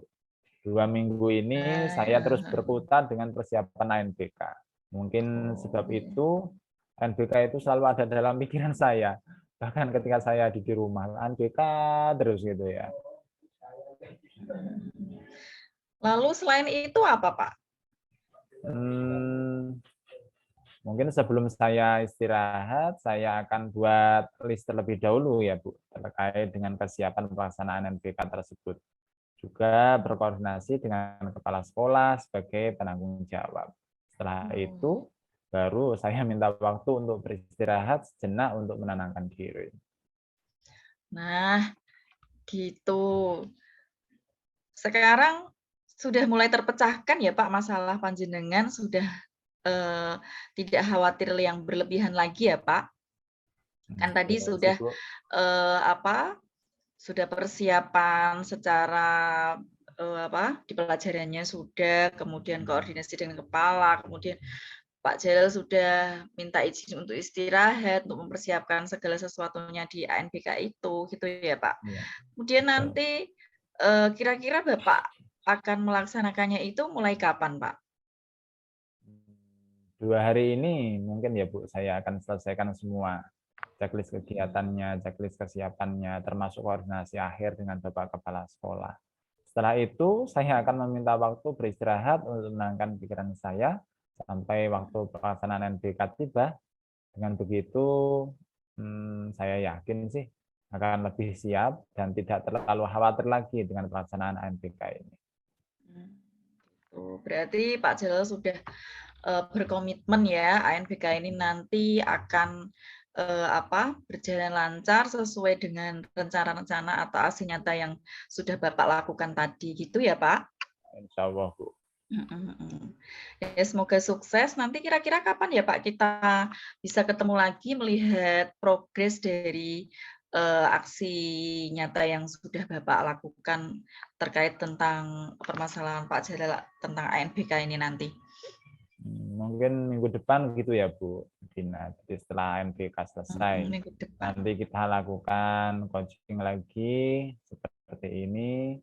2 minggu ini saya terus berkutat dengan persiapan ANBK. Mungkin sebab itu ANBK itu selalu ada dalam pikiran saya. Bahkan ketika saya di rumah, ANBK terus gitu ya. Lalu selain itu apa Pak? Mungkin sebelum saya istirahat, saya akan buat list terlebih dahulu ya Bu, terkait dengan kesiapan pelaksanaan ANBK tersebut. Juga berkoordinasi dengan kepala sekolah sebagai penanggung jawab. Setelah itu, baru saya minta waktu untuk beristirahat sejenak untuk menenangkan diri. Nah, gitu. Sekarang sudah mulai terpecahkan ya Pak masalah panjenengan, sudah tidak khawatir yang berlebihan lagi ya Pak? Kan tadi sudah sudah persiapan secara di pelajarannya sudah, kemudian koordinasi dengan kepala, kemudian Pak Jalal sudah minta izin untuk istirahat, untuk mempersiapkan segala sesuatunya di ANBK itu, gitu ya Pak. Kemudian nanti kira-kira Bapak akan melaksanakannya itu mulai kapan Pak? 2 hari ini mungkin ya Bu, saya akan selesaikan semua checklist kegiatannya, checklist kesiapannya, termasuk koordinasi akhir dengan Bapak Kepala Sekolah. Setelah itu, saya akan meminta waktu beristirahat untuk menenangkan pikiran saya sampai waktu pelaksanaan ANBK tiba. Dengan begitu, saya yakin sih akan lebih siap dan tidak terlalu khawatir lagi dengan pelaksanaan ANBK ini. Berarti Pak Jalal sudah berkomitmen ya ANBK ini nanti akan berjalan lancar sesuai dengan rencana-rencana atau aksi nyata yang sudah Bapak lakukan tadi gitu ya Pak? Insya Allah Bu. Ya, semoga sukses. Nanti kira-kira kapan ya Pak kita bisa ketemu lagi melihat progres dari aksi nyata yang sudah Bapak lakukan terkait tentang permasalahan Pak Jalal tentang ANBK ini nanti? Mungkin minggu depan gitu ya Bu Dina. Jadi setelah ANBK selesai, nanti kita lakukan coaching lagi seperti ini.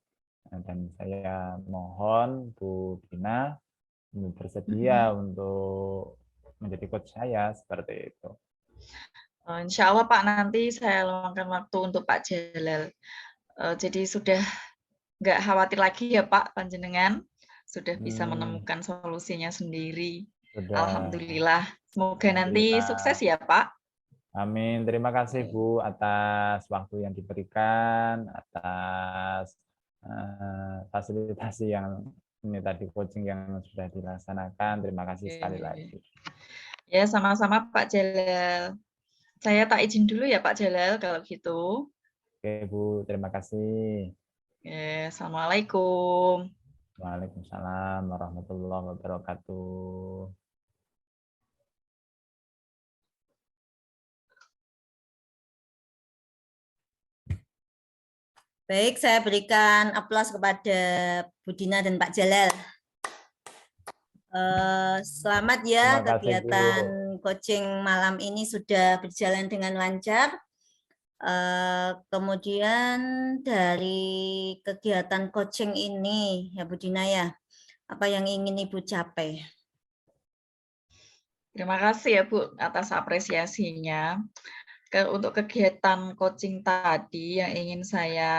Dan saya mohon Bu Dina bersedia untuk menjadi coach saya seperti itu. Insya Allah Pak, nanti saya luangkan waktu untuk Pak Jalal. Jadi sudah nggak khawatir lagi ya Pak, panjenengan sudah bisa menemukan solusinya sendiri. Sudah. Alhamdulillah. Semoga nanti sukses ya Pak. Amin. Terima kasih Bu atas waktu yang diberikan, atas fasilitasi yang ini tadi coaching yang sudah dilaksanakan. Terima kasih sekali lagi. Ya, sama-sama Pak Jalal. Saya tak izin dulu ya Pak Jalal kalau gitu. Oke Bu, terima kasih. Assalamualaikum. Waalaikumsalam warahmatullahi wabarakatuh. Baik, saya berikan aplaus kepada Bu Dina dan Pak Jalal. Selamat ya, Terima kasih, kegiatan Bu. coaching malam ini sudah berjalan dengan lancar. Kemudian dari kegiatan coaching ini, ya Bu Dina ya, apa yang ingin Ibu capai? Terima kasih ya Bu atas apresiasinya. Untuk kegiatan coaching tadi yang ingin saya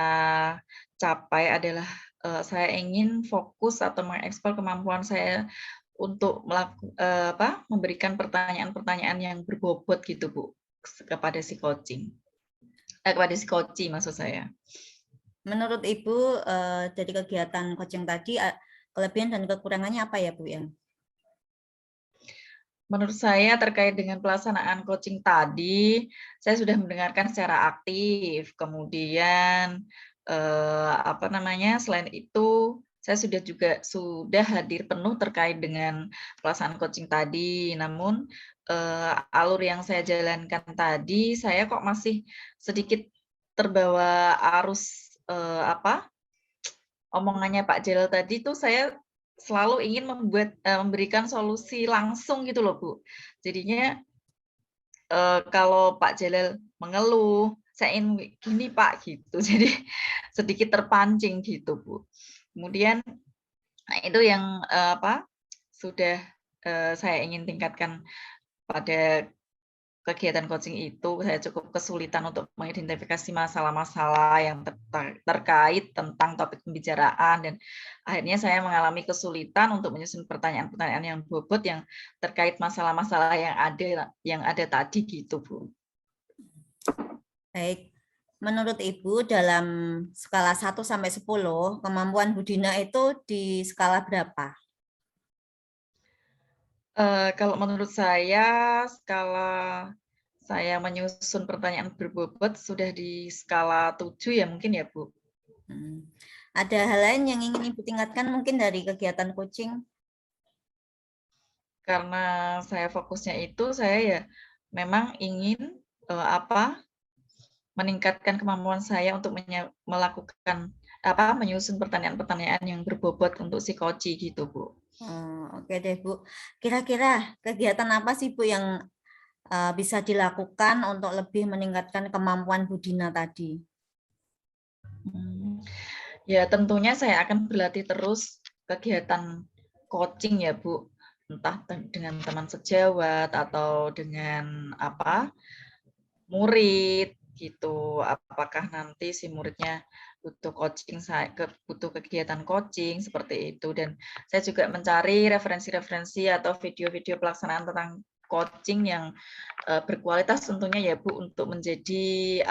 capai adalah saya ingin fokus atau mengeksplor kemampuan saya untuk memberikan pertanyaan-pertanyaan yang berbobot gitu Bu kepada si coaching. Kepada si coaching maksud saya. Menurut Ibu dari kegiatan coaching tadi kelebihan dan kekurangannya apa ya Bu ya? Menurut saya terkait dengan pelaksanaan coaching tadi, saya sudah mendengarkan secara aktif. Kemudian selain itu saya sudah hadir penuh terkait dengan pelaksanaan coaching tadi. Namun alur yang saya jalankan tadi, saya kok masih sedikit terbawa arus omongannya Pak Jalal tadi tuh saya selalu ingin memberikan solusi langsung gitu loh Bu. Jadinya kalau Pak Jalal mengeluh, saya ingin gini Pak gitu. Jadi sedikit terpancing gitu Bu. Kemudian itu yang sudah saya ingin tingkatkan pada kegiatan coaching itu. Saya cukup kesulitan untuk mengidentifikasi masalah-masalah yang terkait tentang topik pembicaraan, dan akhirnya saya mengalami kesulitan untuk menyusun pertanyaan-pertanyaan yang bobot yang terkait masalah-masalah yang ada tadi gitu Bu. Baik, menurut Ibu dalam skala 1 sampai 10 kemampuan Bu Dina itu di skala berapa? Kalau menurut saya, skala saya menyusun pertanyaan berbobot sudah di skala 7 ya mungkin ya, Bu. Ada hal lain yang ingin Ibu tingkatkan mungkin dari kegiatan coaching? Karena saya fokusnya itu, saya ya memang ingin meningkatkan kemampuan saya untuk melakukan menyusun pertanyaan-pertanyaan yang berbobot untuk si coach gitu, Bu. Oke deh Bu. Kira-kira kegiatan apa sih Bu yang bisa dilakukan untuk lebih meningkatkan kemampuan Bu Dina tadi? Ya tentunya saya akan berlatih terus kegiatan coaching ya Bu. Entah dengan teman sejawat atau dengan murid gitu. Apakah nanti si muridnya butuh butuh kegiatan coaching seperti itu, dan saya juga mencari referensi-referensi atau video-video pelaksanaan tentang coaching yang berkualitas tentunya ya Bu, untuk menjadi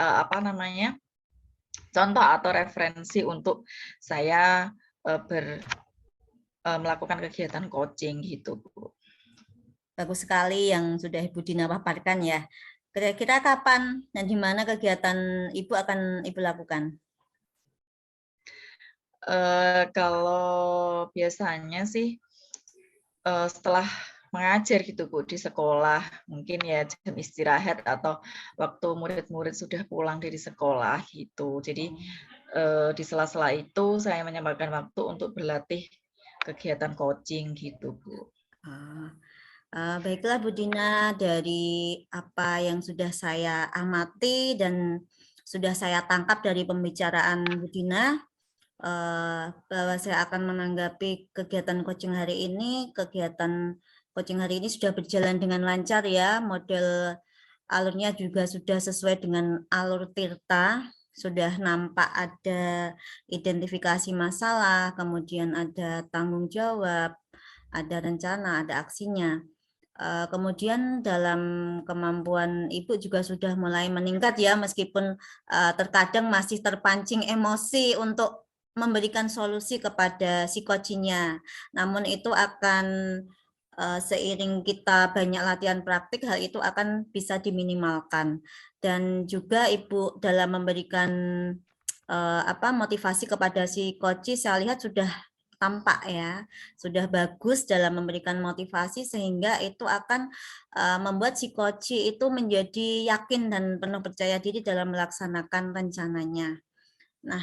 contoh atau referensi untuk saya melakukan kegiatan coaching gitu Bu. Bagus sekali yang sudah Ibu Dina paparkan ya. Kira-kira kapan dan di mana kegiatan Ibu akan Ibu lakukan? Kalau biasanya sih setelah mengajar gitu Bu di sekolah, mungkin ya jam istirahat atau waktu murid-murid sudah pulang dari sekolah gitu. Jadi di sela-sela itu saya menyempatkan waktu untuk berlatih kegiatan coaching gitu Bu. Baiklah Bu Dina, dari apa yang sudah saya amati dan sudah saya tangkap dari pembicaraan Bu Dina, bahwa saya akan menanggapi kegiatan coaching hari ini. Kegiatan coaching hari ini sudah berjalan dengan lancar ya, model alurnya juga sudah sesuai dengan alur Tirta, sudah nampak ada identifikasi masalah, kemudian ada tanggung jawab, ada rencana, ada aksinya. Kemudian dalam kemampuan Ibu juga sudah mulai meningkat ya, meskipun terkadang masih terpancing emosi untuk memberikan solusi kepada si coaching-nya. Namun itu akan seiring kita banyak latihan praktik, hal itu akan bisa diminimalkan. Dan juga Ibu dalam memberikan motivasi kepada si coach, saya lihat sudah tampak ya, sudah bagus dalam memberikan motivasi sehingga itu akan membuat si coach itu menjadi yakin dan penuh percaya diri dalam melaksanakan rencananya. Nah,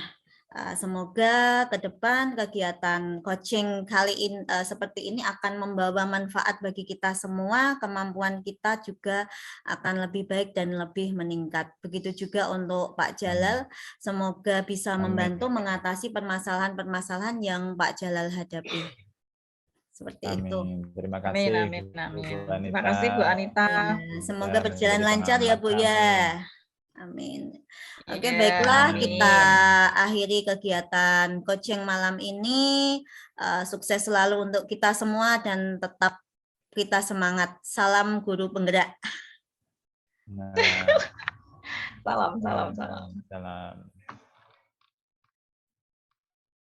semoga ke depan kegiatan coaching kali ini seperti ini akan membawa manfaat bagi kita semua, kemampuan kita juga akan lebih baik dan lebih meningkat. Begitu juga untuk Pak Jalal, semoga bisa membantu mengatasi permasalahan-permasalahan yang Pak Jalal hadapi. Seperti itu. Terima kasih. Amin. Bu Anita. Terima kasih Bu Anita. Ya, semoga berjalan lancar ya Bu ya. Amin. Oke, baiklah, kita akhiri kegiatan coaching malam ini. Sukses selalu untuk kita semua dan tetap kita semangat. Salam guru penggerak. Salam. Salam.